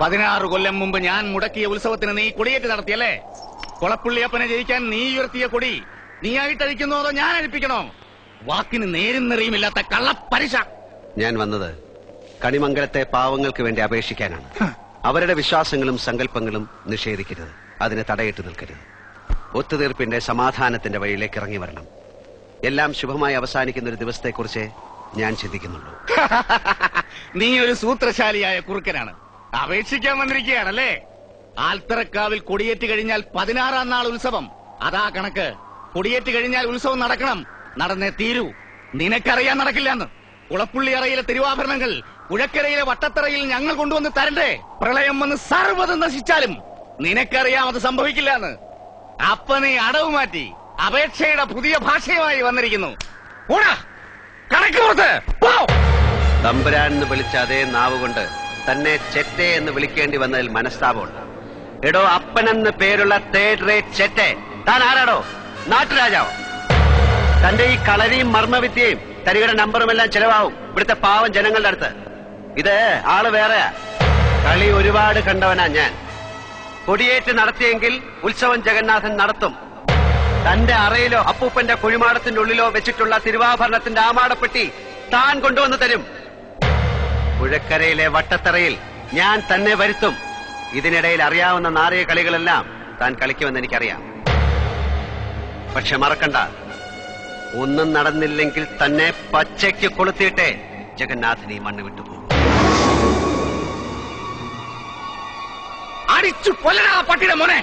16 കൊല്ലം മുമ്പ് ഞാൻ മുടക്കിയ ഉത്സവത്തിന് നീ കൊടിയേറ്റ് നടത്തിയല്ലേ? കൊളപ്പുള്ളിയപ്പനെ ജയിക്കാൻ നീ ഉയർത്തിയ കൊടി നീയായിട്ടഴിക്കുന്നോ അതോ ഞാൻ അഴിപ്പിക്കണോ? വാക്കിന് നേരും നെറിയുമില്ലാത്ത കള്ളപ്പരിശ. ഞാൻ വന്നത് കണിമംഗലത്തെ പാവങ്ങൾക്ക് വേണ്ടി അപേക്ഷിക്കാനാണ്. അവരുടെ വിശ്വാസങ്ങളും സങ്കല്പങ്ങളും നിഷേധിക്കരുത്, അതിന് തടയിട്ട് നിൽക്കരുത്. ഒത്തുതീർപ്പിന്റെ സമാധാനത്തിന്റെ വഴിയിലേക്ക് ഇറങ്ങി വരണം. എല്ലാം ശുഭമായി അവസാനിക്കുന്ന ഒരു ദിവസത്തെക്കുറിച്ച് ഞാൻ ചിന്തിക്കുന്നുള്ളൂ. നീ ഒരു സൂത്രശാലിയായ കുറുക്കനാണ്. അപേക്ഷിക്കാൻ വന്നിരിക്കുകയാണല്ലേ? ആൽത്തറക്കാവിൽ കൊടിയേറ്റ് കഴിഞ്ഞാൽ 16-ാം നാൾ ഉത്സവം. അതാ കണക്ക്. കൊടിയേറ്റ് കഴിഞ്ഞാൽ ഉത്സവം നടക്കണം, നടന്നേ തീരൂ. നിനക്കറിയാൻ നടക്കില്ലെന്ന്. കുളപ്പുള്ളിയറയിലെ തിരുവാഭരണങ്ങൾ പുഴക്കരയിലെ വട്ടത്തറയിൽ ഞങ്ങൾ കൊണ്ടുവന്ന് തരണ്ടേ? പ്രളയം വന്ന് സർവ്വതും നശിച്ചാലും നിനക്കറിയാം അത് സംഭവിക്കില്ലെന്ന്. അപ്പനെ അടവ് മാറ്റി അപേക്ഷയുടെ പുതിയ ഭാഷയുമായി വന്നിരിക്കുന്നു. കണക്ക് പുറത്ത് തമ്പുരാൻ എന്ന് വിളിച്ച അതേ നാവുകൊണ്ട് തന്നെ ചെറ്റെ എന്ന് വിളിക്കേണ്ടി വന്നതിൽ മനസ്താപമുണ്ട്. എടോ, അപ്പനെന്ന് പേരുള്ള തേർഡ് റേറ്റ് ചെറ്റെ, താൻ ആരാടോ? നാട്ടുരാജാവോ? തന്റെ ഈ കളരിയും മർമ്മവിദ്യയും തരികയുടെ നമ്പറുമെല്ലാം ചെലവാവും ഇവിടുത്തെ പാവം ജനങ്ങളുടെ അടുത്ത്. ഇത് ആള് വേറെയാ. കളി ഒരുപാട് കണ്ടവനാ ഞാൻ. കൊടിയേറ്റ് നടത്തിയെങ്കിൽ ഉത്സവം ജഗന്നാഥൻ നടത്തും. തന്റെ അറയിലോ അപ്പൂപ്പന്റെ കുഴിമാടത്തിന്റെ ഉള്ളിലോ വെച്ചിട്ടുള്ള തിരുവാഭരണത്തിന്റെ ആമാടപ്പെട്ടി താൻ കൊണ്ടുവന്ന് തരും. പുഴക്കരയിലെ വട്ടത്തറയിൽ ഞാൻ തന്നെ വരുത്തും. ഇതിനിടയിൽ അറിയാവുന്ന നാറിയ കളികളെല്ലാം താൻ കളിക്കുമെന്ന് എനിക്കറിയാം. പക്ഷെ മറക്കണ്ട, ഒന്നും നടന്നില്ലെങ്കിൽ തന്നെ പച്ചയ്ക്ക് കൊളുത്തിയിട്ടേ ജഗന്നാഥനെ മണ്ണ് വിട്ടുപോകും. അടിച്ചു കൊല്ലണ പട്ടിയുടെ മോനെ.